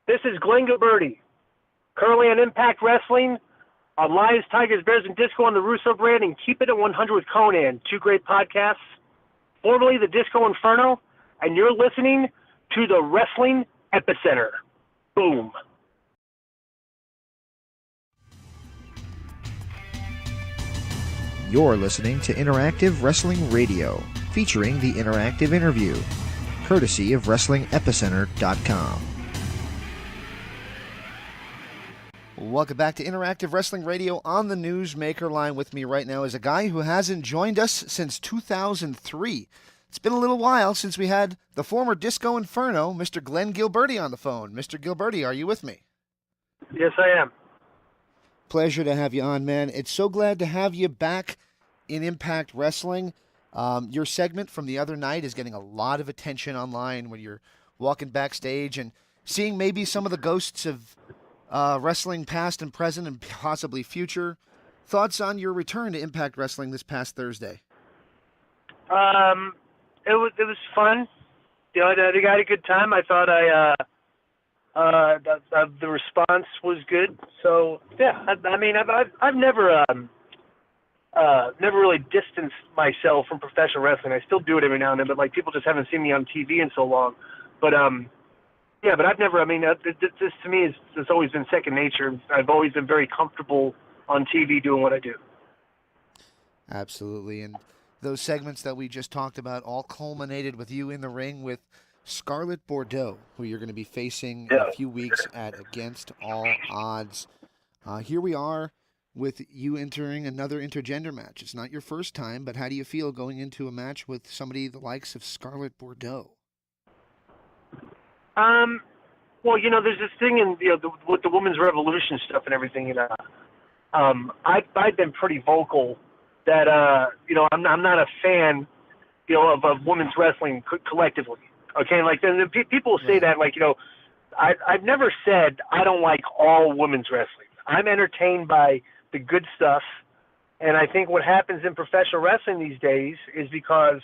This is Glenn Gilbertti, currently on Impact Wrestling, on Lions, Tigers, Bears, and Disco on the Russo brand, and Keep It at 100 with Conan, two great podcasts, formerly the Disco Inferno, and you're listening to the Wrestling Epicenter. Boom. You're listening to Interactive Wrestling Radio, featuring the Interactive Interview, courtesy of WrestlingEpicenter.com. Welcome back to Interactive Wrestling Radio on the Newsmaker line. With me right now is a guy who hasn't joined us since 2003. It's been a little while since we had the former Disco Inferno, Mr. Glenn Gilbertti, on the phone. Mr. Gilbertti, are you with me? Yes, I am. Pleasure to have you on, man. It's so glad to have you back in Impact Wrestling. Your segment from the other night is getting a lot of attention online when you're walking backstage and seeing maybe some of the ghosts of wrestling past and present and possibly future. Thoughts on your return to Impact Wrestling this past Thursday? It was fun. You know, I had a good time. I thought the response was good. So yeah, I've never really distanced myself from professional wrestling. I still do it every now and then, but like people just haven't seen me on TV in so long. But yeah, but I've never. This to me it's always been second nature. I've always been very comfortable on TV doing what I do. Absolutely, and those segments that we just talked about all culminated with you in the ring with Scarlett Bordeaux, who you're going to be facing in a few weeks at Against All Odds. Here we are with you entering another intergender match. It's not your first time, but how do you feel going into a match with somebody the likes of Scarlett Bordeaux? Well, you know, there's this thing with the women's revolution stuff and everything. I've been pretty vocal that I'm not a fan, of women's wrestling collectively. Okay, like the people say that, like, I've never said I don't like all women's wrestling. I'm entertained by the good stuff, and I think what happens in professional wrestling these days is because,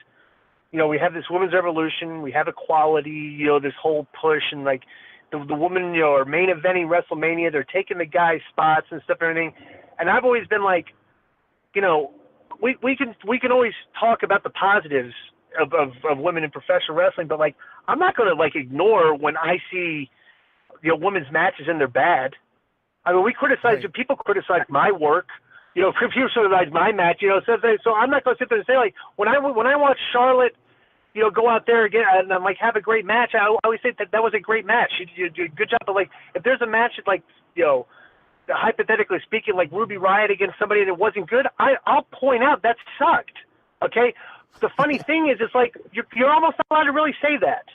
we have this women's revolution, we have equality, this whole push, and like the women, are main eventing WrestleMania, they're taking the guys' spots and stuff and everything, and I've always been like, we can always talk about the positives of women in professional wrestling, but like I'm not going to like ignore when I see women's matches and they're bad. I mean, people criticize my work, people criticize my match, so I'm not going to sit there and say like when I watch Charlotte, go out there again and I'm like have a great match. I always say that was a great match. You did a good job, but like if there's a match that like hypothetically speaking, like Ruby Riott against somebody that wasn't good, I'll point out that sucked. Okay. The funny thing is, it's like you're almost not allowed to really say that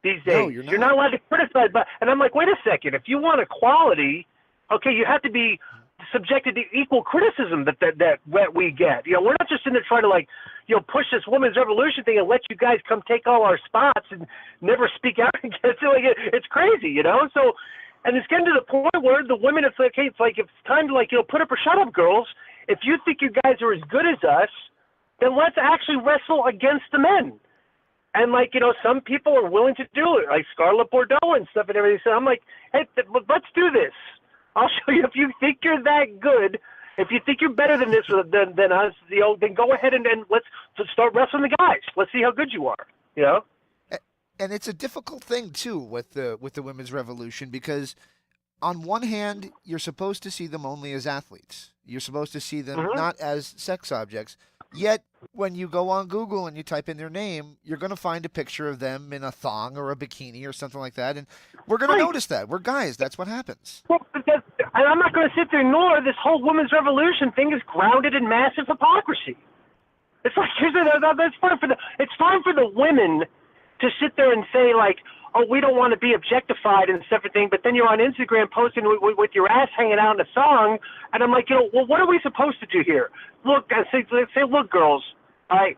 these days. No, you're not allowed to criticize. And I'm like, wait a second. If you want equality, okay, you have to be subjected to equal criticism that we get. We're not just in there trying to like, push this women's revolution thing and let you guys come take all our spots and never speak out against it. Like it's crazy, So, and it's getting to the point where the women, it's like, hey, it's time to like, put up or shut up, girls. If you think you guys are as good as us, then let's actually wrestle against the men. And like, some people are willing to do it, like Scarlett Bordeaux and stuff and everything. So I'm like, hey, let's do this. I'll show you if you think you're that good. If you think you're better than this than us, then go ahead and let's start wrestling the guys. Let's see how good you are. And it's a difficult thing too with the women's revolution because on one hand, you're supposed to see them only as athletes. You're supposed to see them not as sex objects. Yet, when you go on Google and you type in their name, you're going to find a picture of them in a thong or a bikini or something like that, and we're going to notice that. We're guys. That's what happens. Well, I'm not going to sit there and ignore this whole women's revolution thing is grounded in massive hypocrisy. It's like it's fine for the women to sit there and say like, oh, we don't want to be objectified and everything, but then you're on Instagram posting with your ass hanging out in a thong, and I'm like, well, what are we supposed to do here? Look, I say, look, girls, all right,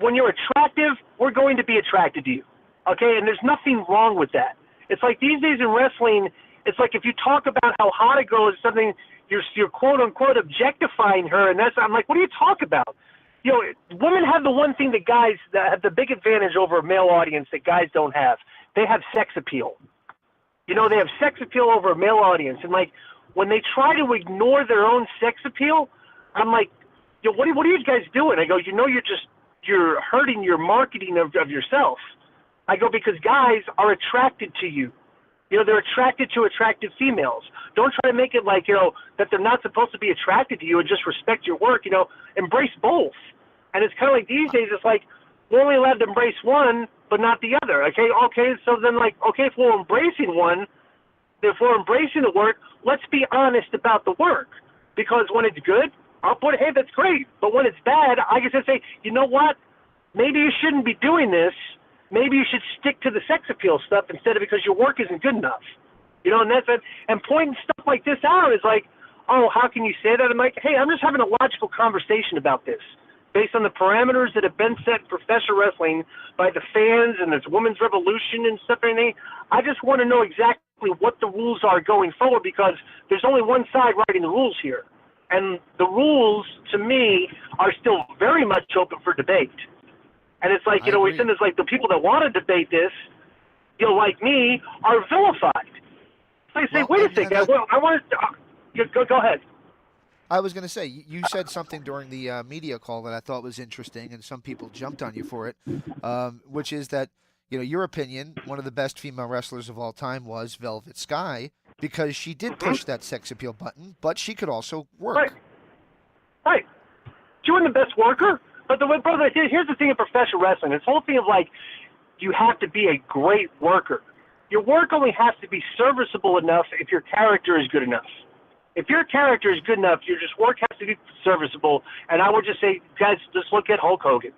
when you're attractive, we're going to be attracted to you, okay? And there's nothing wrong with that. It's like these days in wrestling, it's like if you talk about how hot a girl is, something you're quote unquote objectifying her, and I'm like, what do you talk about? Women have the one thing that guys that have the big advantage over a male audience that guys don't have. They have sex appeal. You know, they have sex appeal over a male audience. And, like, when they try to ignore their own sex appeal, I'm like, yo, what are you guys doing? I go, you know, you're hurting your marketing of yourself. I go, because guys are attracted to you. You know, they're attracted to attractive females. Don't try to make it like, you know, that they're not supposed to be attracted to you and just respect your work. You know, embrace both. And it's kind of like these days, it's like we're only allowed to embrace one, but not the other. Okay, so then, like, okay, if we're embracing one, if we're embracing the work, let's be honest about the work. Because when it's good, I'll put, hey, that's great. But when it's bad, I can just say, you know what? Maybe you shouldn't be doing this. Maybe you should stick to the sex appeal stuff instead of because your work isn't good enough. You know, and that's it. And pointing stuff like this out is like, oh, how can you say that? I'm like, hey, I'm just having a logical conversation about this based on the parameters that have been set in professional wrestling by the fans and this women's revolution and stuff and everything. I just want to know exactly what the rules are going forward because there's only one side writing the rules here. And the rules, to me, are still very much open for debate. And it's like, you know, it's like the people that want to debate this, you know, like me, are vilified. So I say, wait a second, I want to go ahead. I was going to say, you said something during the media call that I thought was interesting, and some people jumped on you for it, which is that, you know, your opinion, one of the best female wrestlers of all time was Velvet Sky, because she did push that sex appeal button, but she could also work. Right. She wasn't the best worker. But brother, here's the thing in professional wrestling. This whole thing of like, you have to be a great worker. Your work only has to be serviceable enough if your character is good enough. If your character is good enough, your just work has to be serviceable. And I would just say, guys, just look at Hulk Hogan.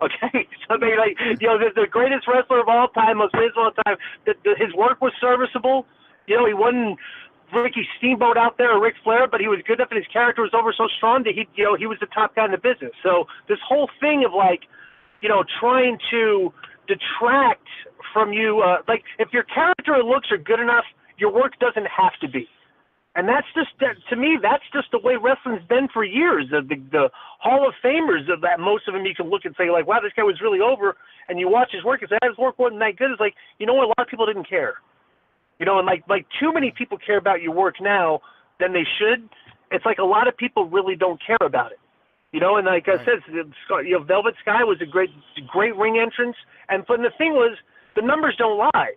Okay, somebody like, you know, the greatest wrestler of all time, most famous of all time. His work was serviceable. You know, he wasn't Ricky Steamboat out there or Ric Flair, but he was good enough and his character was over so strong that he was the top guy in the business. So this whole thing of like, you know, trying to detract from you, like if your character and looks are good enough, your work doesn't have to be. And that's just, to me, that's just the way wrestling's been for years. The Hall of Famers of that, most of them you can look and say like, wow, this guy was really over, and you watch his work and say, his work wasn't that good. It's like, you know what, a lot of people didn't care. You know, and like too many people care about your work now than they should. It's like a lot of people really don't care about it. You know, and like I said, you know, Velvet Sky was a great ring entrance. And but the thing was, the numbers don't lie.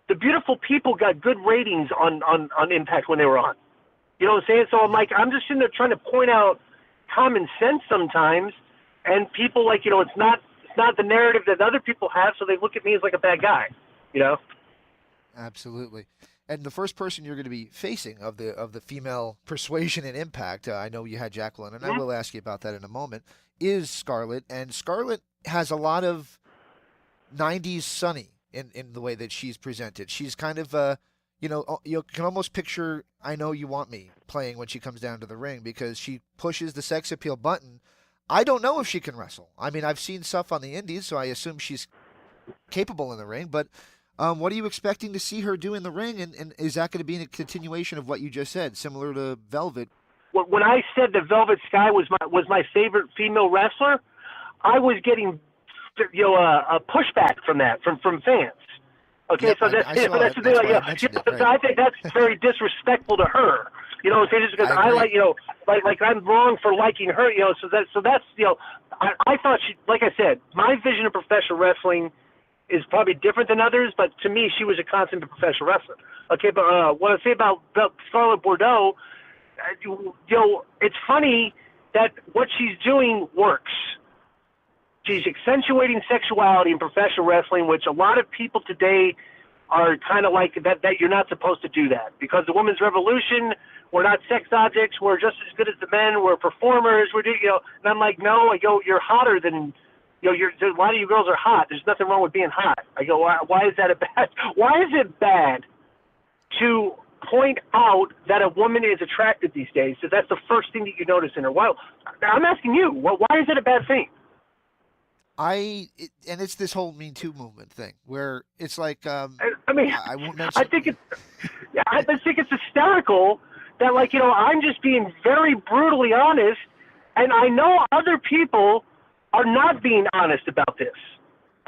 The beautiful people got good ratings on Impact when they were on. You know what I'm saying? So I'm just sitting there trying to point out common sense sometimes, and people like, you know, it's not the narrative that other people have, so they look at me as like a bad guy. You know. Absolutely. And the first person you're going to be facing of the female persuasion and Impact, I know you had Jacqueline, and I will ask you about that in a moment, is Scarlett. And Scarlett has a lot of 90s Sunny in the way that she's presented. She's kind of, you know, you can almost picture I Know You Want Me playing when she comes down to the ring because she pushes the sex appeal button. I don't know if she can wrestle. I mean, I've seen stuff on the indies, so I assume she's capable in the ring, but what are you expecting to see her do in the ring, and is that going to be a continuation of what you just said, similar to Velvet? When I said that Velvet Sky was my favorite female wrestler, I was getting, you know, a pushback from that from fans. Okay, yep, so that's the thing. Like, I think that's very disrespectful to her. You know, just because I like, you know, like I'm wrong for liking her. You know, so that's you know, I thought she, like I said, my vision of professional wrestling is probably different than others, but to me, she was a consummate professional wrestler. Okay, but what I say about Scarlett Bordeaux, you know, it's funny that what she's doing works. She's accentuating sexuality in professional wrestling, which a lot of people today are kind of like that you're not supposed to do that. Because the women's revolution, we're not sex objects, we're just as good as the men, we're performers, you know, and I'm like, no, I go, you're hotter than, you know, a lot of you girls are hot. There's nothing wrong with being hot. I go, why is that why is it bad to point out that a woman is attractive these days? So that's the first thing that you notice in her. Well, I'm asking you, why is it a bad thing? And it's this whole Me Too movement thing where it's like, I mean, I won't mention. I think it's hysterical that, like, you know, I'm just being very brutally honest, and I know other people are not being honest about this.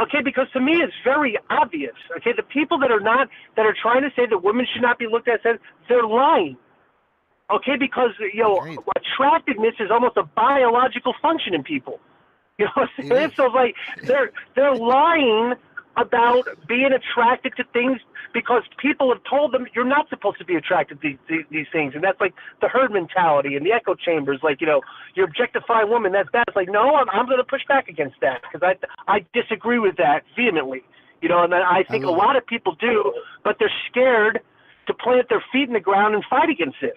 Okay, because to me it's very obvious. Okay, the people that are trying to say that women should not be looked at as, they're lying. Okay, because Agreed. attractiveness is almost a biological function in people. You know what I'm saying? So like they're lying about being attracted to things because people have told them you're not supposed to be attracted to these things, and that's like the herd mentality and the echo chambers. Like you objectify a woman, that's bad. It's like no, I'm going to push back against that because I disagree with that vehemently. And I think a lot of people do, but they're scared to plant their feet in the ground and fight against this.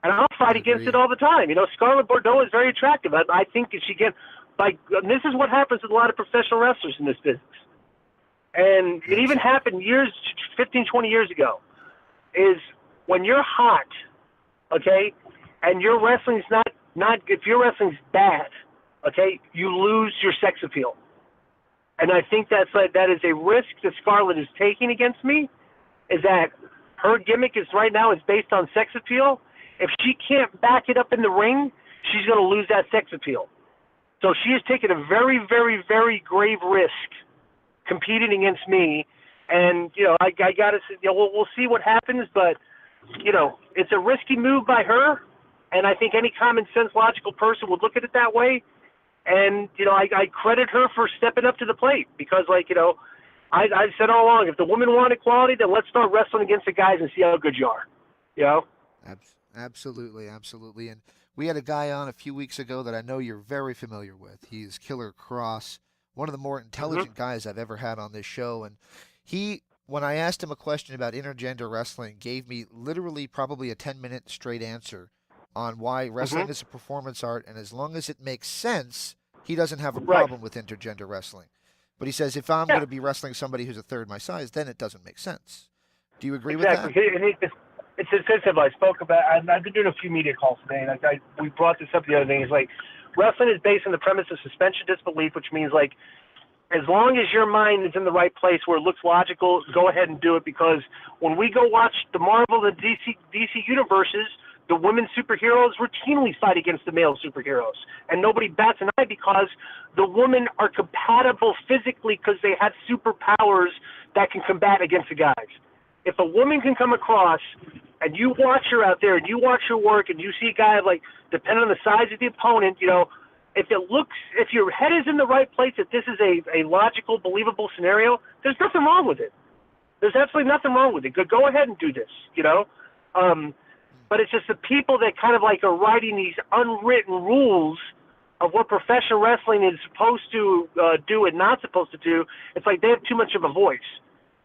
And I'll fight against it all the time. Scarlett Bordeaux is very attractive. I think that she gets this is what happens with a lot of professional wrestlers in this business. And it even happened 15, 20 years ago, is when you're hot, okay, and your wrestling's not if your wrestling's bad, okay, you lose your sex appeal. And I think that is a risk that Scarlett is taking against me, is that her gimmick right now is based on sex appeal. If she can't back it up in the ring, she's going to lose that sex appeal. So she has taken a very, very, very grave risk competing against me. And, I got to say, we'll see what happens. But, it's a risky move by her. And I think any common sense, logical person would look at it that way. And, I credit her for stepping up to the plate because, I've said all along, if the women want equality, then let's start wrestling against the guys and see how good you are, Absolutely, absolutely. And we had a guy on a few weeks ago that I know you're very familiar with. He's Killer Cross, one of the more intelligent guys I've ever had on this show. And he, when I asked him a question about intergender wrestling, gave me literally probably a 10-minute straight answer on why wrestling is a performance art. And as long as it makes sense, he doesn't have a problem with intergender wrestling. But he says, if I'm going to be wrestling somebody who's a third my size, then it doesn't make sense. Do you agree with that? It's sensitive. I spoke about. I've been doing a few media calls today, and we brought this up the other day. It's like wrestling is based on the premise of suspension of disbelief, which means like as long as your mind is in the right place where it looks logical, go ahead and do it. Because when we go watch the Marvel and DC universes, the women superheroes routinely fight against the male superheroes, and nobody bats an eye because the women are compatible physically because they have superpowers that can combat against the guys. If a woman can come across and you watch her out there and you watch her work and you see a guy depending on the size of the opponent, if your head is in the right place, that this is a logical, believable scenario, there's nothing wrong with it. There's absolutely nothing wrong with it. Go ahead and do this, But it's just the people that kind of are writing these unwritten rules of what professional wrestling is supposed to do and not supposed to do. It's like they have too much of a voice.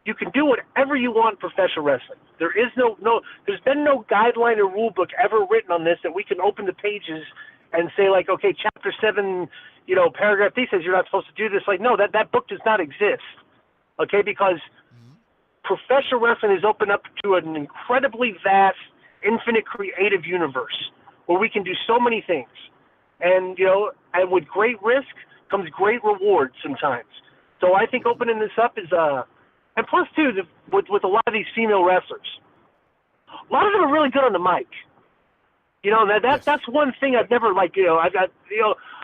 You can do whatever you want in professional wrestling. There is there's been no guideline or rule book ever written on this that we can open the pages and say okay, chapter 7, paragraph D says you're not supposed to do this. No, that book does not exist. Okay, because professional wrestling is open up to an incredibly vast, infinite creative universe where we can do so many things. And, and with great risk comes great reward sometimes. So I think opening this up is and plus, too, with a lot of these female wrestlers, a lot of them are really good on the mic. That's one thing I've never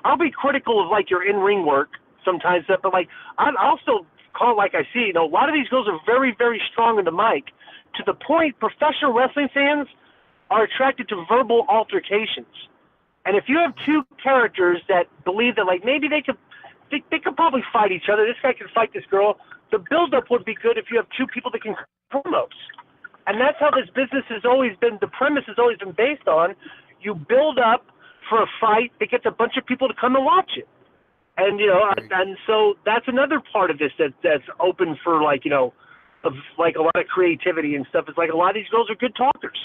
I'll be critical of your in-ring work sometimes, but I'll still call it like I see. A lot of these girls are very, very strong on the mic to the point professional wrestling fans are attracted to verbal altercations. And if you have two characters that believe that maybe they could probably fight each other, this guy can fight this girl, the build-up would be good if you have two people that can promos. And that's how this business has always been, the premise has always been based on. You build up for a fight that gets a bunch of people to come and watch it. And, and so that's another part of this that's open for, a lot of creativity and stuff. It's a lot of these girls are good talkers.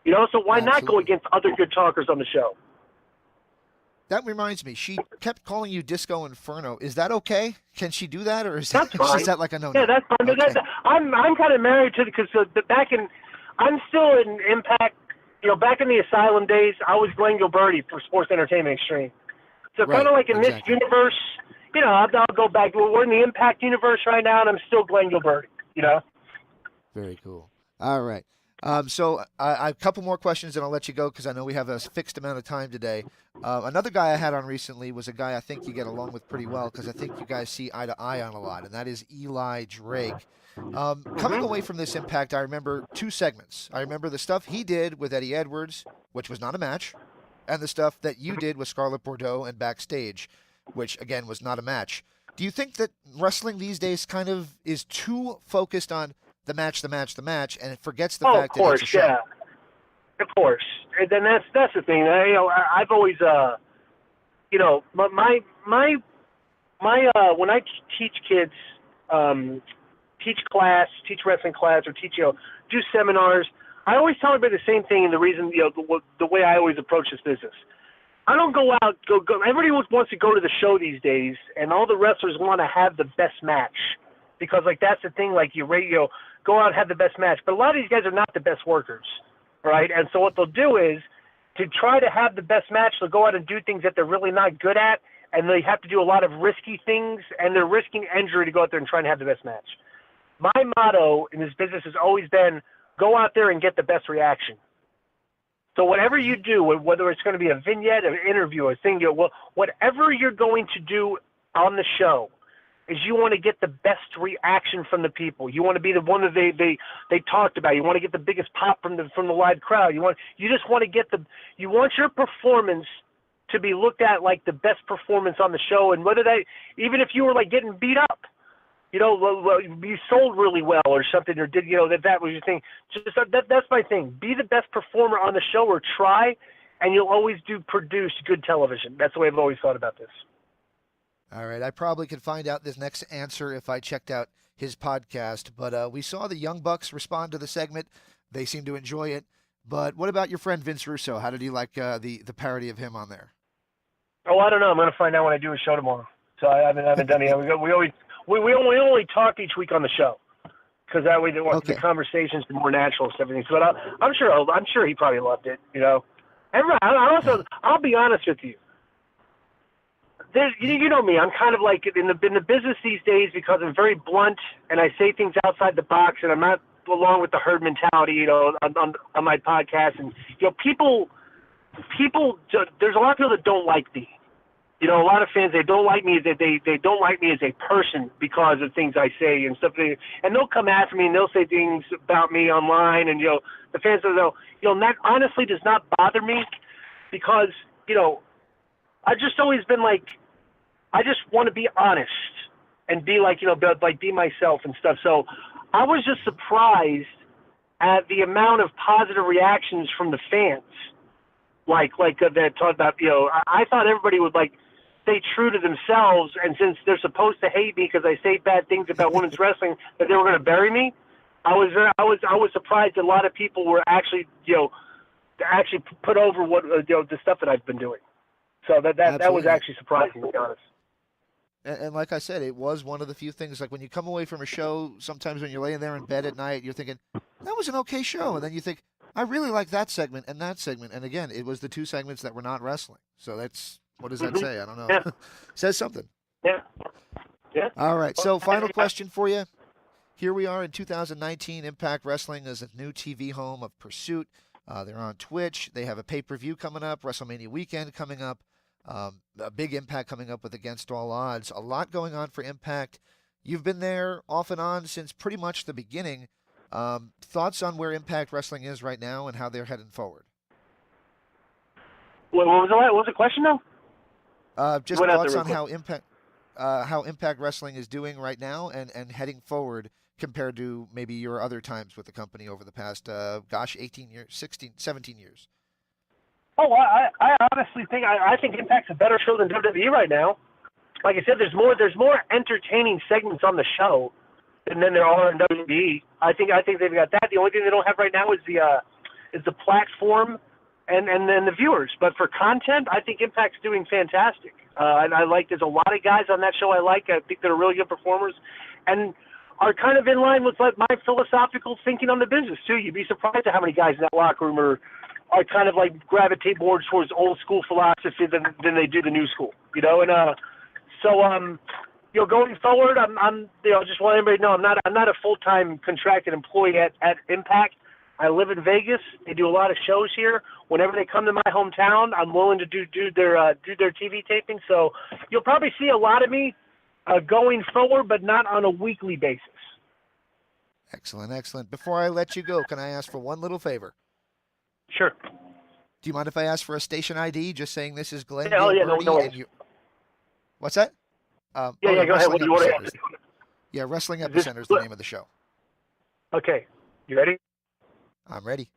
So why not go against other good talkers on the show? That reminds me, she kept calling you Disco Inferno. Is that okay? Can she do that, or is that like a no-no? Yeah, that's fine. Okay. I'm kind of married to because I'm still in Impact. Back in the Asylum days, I was Glenn Gilbertti for Sports Entertainment Extreme. So kind of in this universe, I'll go back. We're in the Impact universe right now, and I'm still Glenn Gilbertti. Very cool. All right. So a couple more questions, and I'll let you go because I know we have a fixed amount of time today. Another guy I had on recently was a guy I think you get along with pretty well because I think you guys see eye to eye on a lot, and that is Eli Drake. Coming away from this Impact, I remember two segments. I remember the stuff he did with Eddie Edwards, which was not a match, and the stuff that you did with Scarlett Bordeaux and backstage, which again was not a match. Do you think that wrestling these days kind of is too focused on the match, and it forgets the fact that it's a show? Yeah, of course. And then that's the thing. I've always, my when I teach kids, teach wrestling class, or do seminars, I always tell everybody the same thing, and the reason, the way I always approach this business. I don't go out, everybody wants to go to the show these days, and all the wrestlers want to have the best match. Because, that's the thing, go out and have the best match. But a lot of these guys are not the best workers, right? And so what they'll do is, to try to have the best match, they'll go out and do things that they're really not good at, and they have to do a lot of risky things, and they're risking injury to go out there and try and have the best match. My motto in this business has always been, go out there and get the best reaction. So whatever you do, whether it's going to be a vignette, an interview, a thing, whatever you're going to do on the show, is you want to get the best reaction from the people. You want to be the one that they talked about. You want to get the biggest pop from the live crowd. You just want to get you want your performance to be looked at like the best performance on the show, and whether even if you were getting beat up, you sold really well or something, or did that was your thing. Just that's my thing. Be the best performer on the show, or try, and you'll always produce good television. That's the way I've always thought about this. All right, I probably could find out this next answer if I checked out his podcast, but we saw the Young Bucks respond to the segment. They seem to enjoy it. But what about your friend Vince Russo? How did he like the parody of him on there? Oh, I don't know. I'm going to find out when I do a show tomorrow. So I haven't done it yet. We only talk each week on the show, because that way the conversations are more natural and everything. So I'm sure he probably loved it. I'll be honest with you. You know me. I'm kind of in the business these days, because I'm very blunt and I say things outside the box, and I'm not along with the herd mentality. On my podcast, and people. There's a lot of people that don't like me. A lot of fans, they don't like me. They don't like me as a person because of things I say and stuff. And they'll come after me and they'll say things about me online. And the fans will. That honestly does not bother me, because I've just always been I just want to be honest and be be myself and stuff. So I was just surprised at the amount of positive reactions from the fans. That talk about, I thought everybody would stay true to themselves, and since they're supposed to hate me because I say bad things about women's wrestling, that they were going to bury me. I was surprised that a lot of people were actually put over what the stuff that I've been doing. So that was actually surprising, to be honest. And like I said, it was one of the few things, when you come away from a show, sometimes when you're laying there in bed at night, you're thinking, that was an okay show. And then you think, I really like that segment and that segment. And again, it was the two segments that were not wrestling. So what does that say? I don't know. Yeah. Says something. Yeah. Yeah. All right. So final question for you. Here we are in 2019. Impact Wrestling is a new TV home of Pursuit. They're on Twitch. They have a pay-per-view coming up, WrestleMania weekend coming up. A big Impact coming up with Against All Odds. A lot going on for Impact. You've been there off and on since pretty much the beginning. Thoughts on where Impact Wrestling is right now and how they're heading forward? What was the question now? Just thoughts on how Impact Wrestling is doing right now and heading forward compared to maybe your other times with the company over the past, 18 years, 16, 17 years. Oh, I honestly think I think Impact's a better show than WWE right now. Like I said, there's more entertaining segments on the show than there are in WWE. I think they've got that. The only thing they don't have right now is the platform and then the viewers. But for content, I think Impact's doing fantastic. And there's a lot of guys on that show I think they're really good performers, and are kind of in line with my philosophical thinking on the business too. You'd be surprised at how many guys in that locker room are kind of gravitate more towards old school philosophy than they do the new school, and so going forward, I'm just want everybody to know I'm not a full-time contracted employee at Impact. I live in Vegas. They do a lot of shows here. Whenever they come to my hometown, I'm willing to do their TV taping. So you'll probably see a lot of me going forward, but not on a weekly basis. Excellent, excellent. Before I let you go, can I ask for one little favor? Sure. Do you mind if I ask for a station ID, just saying this is Glenn Yeah, Gilbertti no and you? What's that? Yeah, go ahead. What do you want to ask? Yeah, Wrestling Epicenter is the name of the show. Okay. You ready? I'm ready.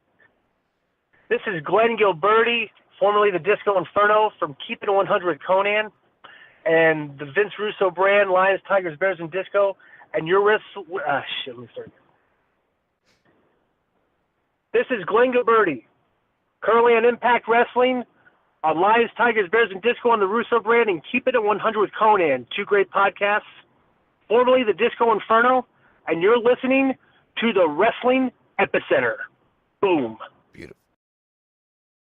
This is Glenn Gilbertti, formerly the Disco Inferno from Keep It 100 Conan, and the Vince Russo brand, Lions, Tigers, Bears, and Disco, and your let me start. This is Glenn Gilbertti, currently on Impact Wrestling, on Lions, Tigers, Bears, and Disco on the Russo brand, and Keep It at 100 Conan, 2 great podcasts, formerly the Disco Inferno, and you're listening to the Wrestling Epicenter. Boom. Beautiful.